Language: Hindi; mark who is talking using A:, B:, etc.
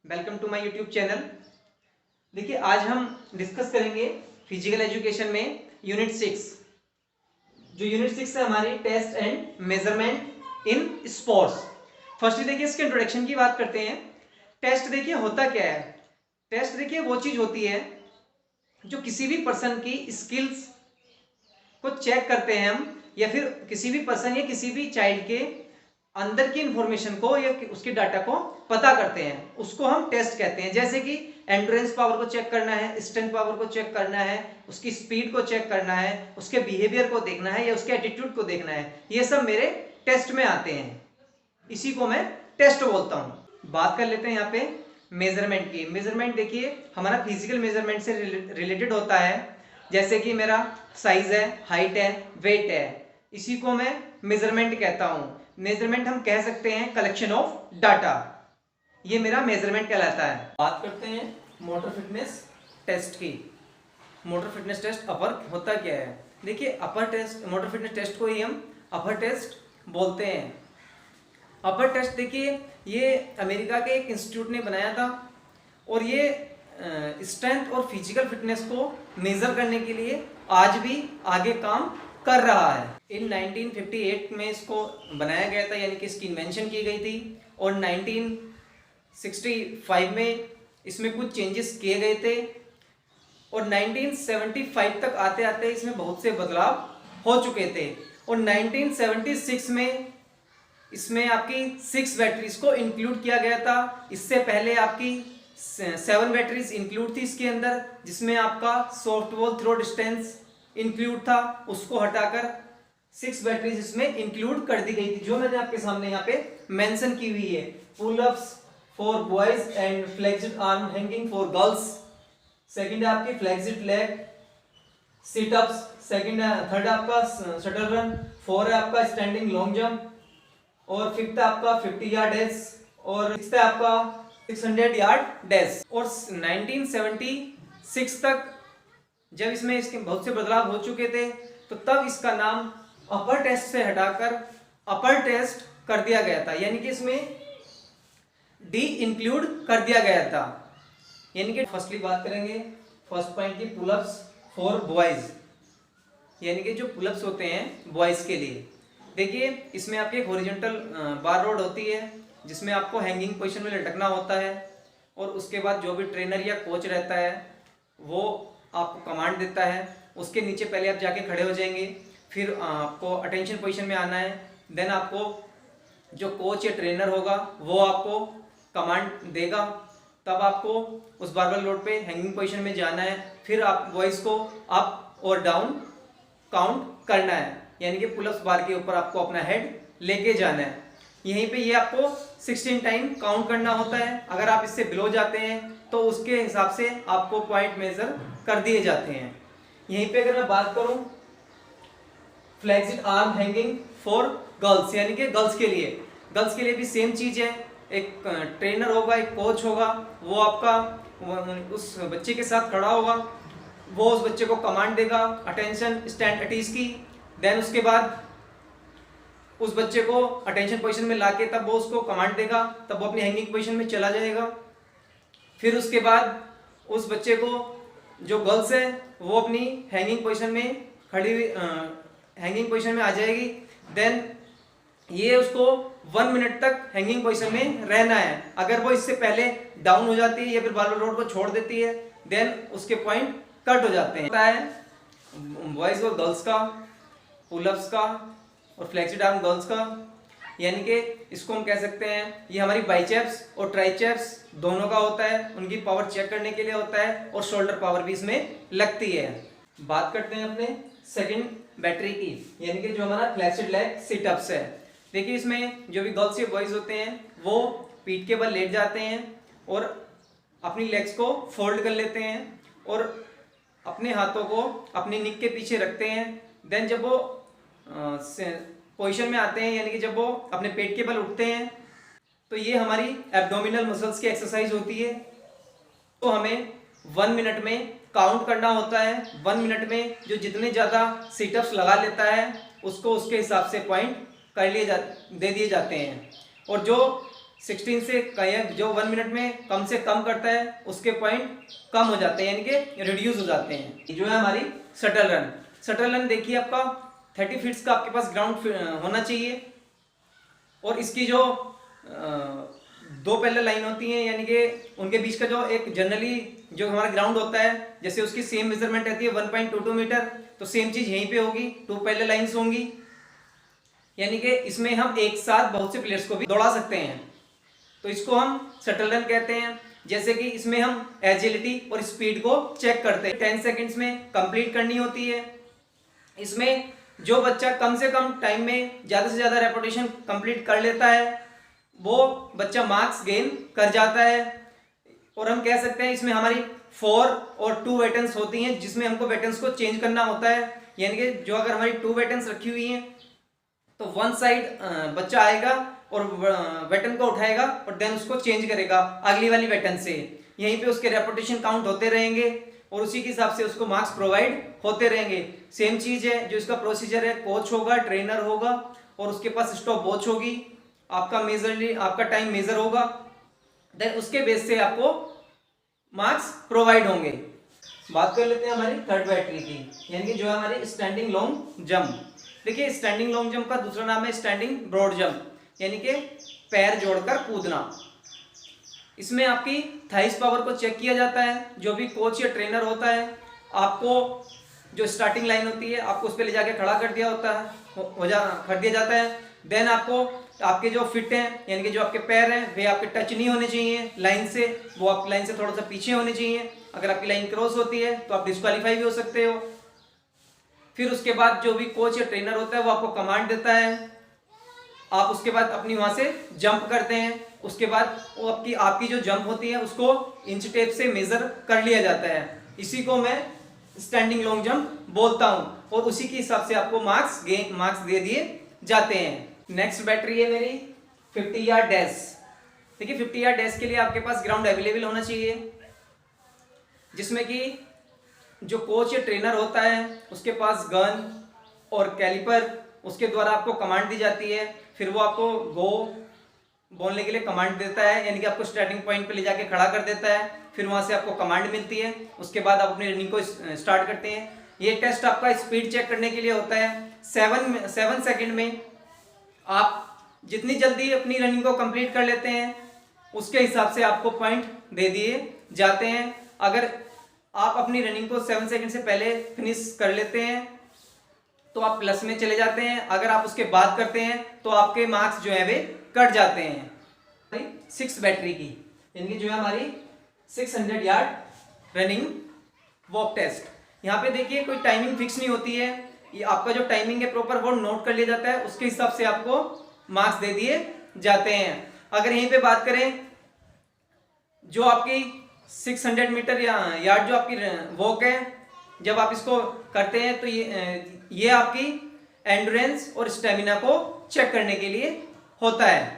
A: Welcome to my YouTube channel. देखिए आज हम डिस्कस करेंगे फिजिकल एजुकेशन में यूनिट 6। जो यूनिट 6 है हमारी test and measurement in sports. Firstly देखिए इसके इंट्रोडक्शन की बात करते हैं। टेस्ट देखिए होता क्या है। टेस्ट देखिए वो चीज होती है जो किसी भी पर्सन की स्किल्स को चेक करते हैं हम, या फिर किसी भी पर्सन या किसी भी चाइल्ड के अंदर की इंफॉर्मेशन को या उसके डाटा को पता करते हैं, उसको हम टेस्ट कहते हैं। जैसे कि एंड्योरेंस पावर को चेक करना है, स्ट्रेंथ पावर को चेक करना है, उसकी स्पीड को चेक करना है, उसके बिहेवियर को देखना है या उसके एटीट्यूड को देखना है, ये सब मेरे टेस्ट में आते हैं। इसी को मैं टेस्ट बोलता हूं। बात कर लेते हैं यहाँ पे मेजरमेंट की। मेजरमेंट देखिए हमारा फिजिकल मेजरमेंट से रिलेटेड होता है। जैसे कि मेरा साइज है, हाइट है, वेट है, इसी को मैं मेजरमेंट कहता हूं। मेजरमेंट हम कह सकते हैं कलेक्शन ऑफ डाटा, ये मेरा मेजरमेंट कहलाता है। बात करते हैं मोटर फिटनेस टेस्ट की। मोटर फिटनेस टेस्ट अपर होता क्या है। देखिए अपर टेस्ट, मोटर फिटनेस टेस्ट को ही हम अपर टेस्ट बोलते हैं। अपर टेस्ट देखिए ये अमेरिका के एक इंस्टीट्यूट ने बनाया था और ये स्ट्रेंथ और फिजिकल फिटनेस को मेजर करने के लिए आज भी आगे काम कर रहा है। इन 1958 में इसको बनाया गया था, यानी कि इसकी इन्वेंशन की गई थी, और 1965 में इसमें कुछ चेंजेस किए गए थे, और 1975 तक आते आते इसमें बहुत से बदलाव हो चुके थे, और 1976 में इसमें आपकी 6 बैटरीज को इंक्लूड किया गया था। इससे पहले आपकी 7 बैटरीज इंक्लूड थी इसके अंदर, जिसमें आपका soft ball throw distance include था, उसको हटाकर 6 बैटरीज इसमें इंक्लूड कर दी गई थी, जो मैंने आपके सामने यहाँ पे मेंशन की हुई है। Pull ups for boys and flexed arm hanging for girls. Second है आपकी flexed leg sit ups. Third आपका शटल रन। 4 है आपका स्टैंडिंग लॉन्ग जंप, और 5th है आपका 50 यार्ड डैश, और 6th है आपका 600 यार्ड डैश। और 1976 तक जब इसमें इसके बहुत से बदलाव हो चुके थे, तो तब इसका नाम अपर टेस्ट से हटाकर अपर टेस्ट कर दिया गया था, यानी कि इसमें डी इंक्लूड कर दिया गया था। यानी कि फर्स्टली बात करेंगे फर्स्ट पॉइंट की पुलअप्स फॉर बॉयज, यानी कि जो पुलअप्स होते हैं बॉयज के लिए। देखिए इसमें आपकी एक हॉरिजॉन्टल बार रोड होती है, जिसमें आपको हैंगिंग पोजीशन में लटकना होता है, और उसके बाद जो भी ट्रेनर या कोच रहता है वो आपको कमांड देता है। उसके नीचे पहले आप जाके खड़े हो जाएंगे, फिर आपको अटेंशन पोजीशन में आना है। देन आपको जो कोच या ट्रेनर होगा वो आपको कमांड देगा, तब आपको उस बारबेल लोड पे हैंगिंग पोजीशन में जाना है। फिर आप वॉइस को अप और डाउन काउंट करना है, यानी कि पुलअप्स बार के ऊपर आपको अपना हेड लेके जाना है। यहीं पे ये आपको 16 टाइम काउंट करना होता है। अगर आप इससे बिलो जाते हैं तो उसके हिसाब से आपको पॉइंट मेजर कर दिए जाते हैं। यहीं पे अगर मैं बात करूं flexed arm hanging for girls, यानी कि गर्ल्स के लिए भी सेम चीज है। एक ट्रेनर होगा, एक कोच होगा, वो आपका उस बच्चे के साथ खड़ा होगा, वो उस बच्चे को कमांड देगा अटेंशन स्टैंड एट ईज की। देन उसके बाद उस बच्चे को अटेंशन पोजीशन में लाके तब वो उसको कमांड देगा, तब वो अपनी हैंगिंग पोजीशन में चला जाएगा। फिर उसके बाद उस बच्चे को जो गर्ल्स है वो अपनी हैंगिंग पोजीशन में खड़ी हुई हैंगिंग पोजीशन में आ जाएगी। देन ये उसको 1 मिनट तक हैंगिंग पोजीशन में रहना है। अगर वो इससे पहले डाउन हो जाती है या फिर बारबेल रोड को छोड़ देती है, देन उसके पॉइंट कट हो जाते हैं। बॉयज और गर्ल्स का, पुलअप्स का और फ्लेक्सिड आर्म गर्ल्स का, यानी कि इसको हम कह सकते हैं ये हमारी बाइसेप्स और ट्राइसेप्स दोनों का होता है, उनकी पावर चेक करने के लिए होता है, और शोल्डर पावर भी इसमें लगती है। बात करते हैं अपने सेकंड बैटरी की, यानी कि जो हमारा फ्लेक्सिड लेग सिटअप्स है। देखिए इसमें जो भी गर्ल्स या बॉयज होते हैं वो पीठ के बल लेट जाते हैं और अपनी लेग्स को फोल्ड कर लेते हैं और अपने हाथों को अपनी निक के पीछे रखते हैं। देन जब वो पोजीशन में आते हैं, यानी कि जब वो अपने पेट के बल उठते हैं, तो ये हमारी एब्डोमिनल मसल्स की एक्सरसाइज होती है। तो हमें 1 मिनट में काउंट करना होता है। 1 मिनट में जो जितने ज़्यादा सिटअप्स लगा लेता है उसको उसके हिसाब से पॉइंट दे दिए जाते हैं। और जो 16 से जो 1 मिनट में कम से कम करता है उसके पॉइंट कम हो जाते हैं, यानी कि रिड्यूस हो जाते हैं। जो है हमारी शटल रन। शटल रन देखिए आपका 30 फीट्स का आपके पास ग्राउंड होना चाहिए, और इसकी जो दो पैरेलल लाइन होती हैं, यानी कि उनके बीच का जो एक जनरली जो हमारा ग्राउंड होता है, जैसे उसकी सेम मेजरमेंट रहती है 1.22 मीटर, तो सेम चीज यहीं पे होगी, 2 पैरेलल लाइंस होंगी, यानी कि इसमें हम एक साथ बहुत से प्लेयर्स को भी दौड़ा सकते हैं, तो इसको हम शटल रन कहते हैं। जैसे कि इसमें हम एजिलिटी और स्पीड को चेक करते हैं, 10 सेकेंड्स में कंप्लीट करनी होती है। इसमें जो बच्चा कम से कम टाइम में ज़्यादा से ज़्यादा रेपिटेशन कंप्लीट कर लेता है वो बच्चा मार्क्स गेन कर जाता है। और हम कह सकते हैं इसमें हमारी 4 और 2 वेटन्स होती हैं, जिसमें हमको वेटन्स को चेंज करना होता है, यानी कि जो अगर हमारी 2 वेटन्स रखी हुई हैं तो वन साइड बच्चा आएगा और वेटन को उठाएगा और देन उसको चेंज करेगा अगली वाली वेटन से। यहीं पे उसके रेपिटेशन काउंट होते रहेंगे और उसी के हिसाब से उसको मार्क्स प्रोवाइड होते रहेंगे। सेम चीज है, जो इसका प्रोसीजर है, कोच होगा, ट्रेनर होगा और उसके पास स्टॉप वॉच होगी, आपका टाइम मेजर होगा, देन उसके बेस से आपको मार्क्स प्रोवाइड होंगे। बात कर लेते हैं हमारी थर्ड बैटरी की, यानी कि जो है हमारी स्टैंडिंग लॉन्ग जंप। देखिए स्टैंडिंग लॉन्ग जंप का दूसरा नाम है स्टैंडिंग ब्रॉड जंप, यानी कि पैर जोड़कर कूदना। इसमें आपकी थाइस पावर को चेक किया जाता है। जो भी कोच या ट्रेनर होता है, आपको जो स्टार्टिंग लाइन होती है आपको उस पर ले जाके खड़ा कर दिया होता है, कर दिया जाता है। देन आपको आपके जो फिट हैं, यानी कि जो आपके पैर हैं वे आपके टच नहीं होने चाहिए लाइन से, वो आपकी लाइन से थोड़ा सा पीछे होने चाहिए। अगर आपकी लाइन क्रॉस होती है तो आप डिस्क्वालीफाई भी हो सकते हो। फिर उसके बाद जो भी कोच या ट्रेनर होता है वो आपको कमांड देता है, आप उसके बाद अपनी वहां से जंप करते हैं। उसके बाद वो आपकी जो जंप होती है उसको इंच टेप से मेजर कर लिया जाता है। इसी को मैं स्टैंडिंग लॉन्ग जंप बोलता हूं और उसी के हिसाब से आपको मार्क्स दे दिए जाते हैं। नेक्स्ट बैटरी है मेरी 50 यार्ड डैश। देखिए 50 यार्ड डैश के लिए आपके पास ग्राउंड अवेलेबल होना चाहिए, जिसमें कि जो कोच या ट्रेनर होता है उसके पास गन और कैलिपर, उसके द्वारा आपको कमांड दी जाती है। फिर वो आपको गो बोलने के लिए कमांड देता है, यानी कि आपको स्टार्टिंग पॉइंट पे ले जाके खड़ा कर देता है। फिर वहां से आपको कमांड मिलती है, उसके बाद आप अपनी रनिंग को स्टार्ट करते हैं। ये टेस्ट आपका स्पीड चेक करने के लिए होता है। 7 सेकंड में आप जितनी जल्दी अपनी रनिंग को कंप्लीट कर लेते हैं उसके हिसाब से आपको पॉइंट दे दिए जाते हैं। अगर आप अपनी रनिंग को 7 सेकंड से पहले फिनिश कर लेते हैं तो आप प्लस में चले जाते हैं, अगर आप उसके बाद करते हैं तो आपके मार्क्स जो है वे कट जाते हैं। 6 बैटरी की, यानी कि जो है हमारी 600 यार्ड रनिंग वॉक टेस्ट। यहाँ पे देखिए कोई टाइमिंग फिक्स नहीं होती है, ये आपका जो टाइमिंग है प्रॉपर वो नोट कर लिया जाता है, उसके हिसाब से आपको मार्क्स दे दिए जाते हैं। अगर यहीं पे बात करें जो आपकी 600 मीटर यार्ड जो आपकी वॉक है, जब आप इसको करते हैं तो ये आपकी एंड्योरेंस और स्टेमिना को चेक करने के लिए होता है।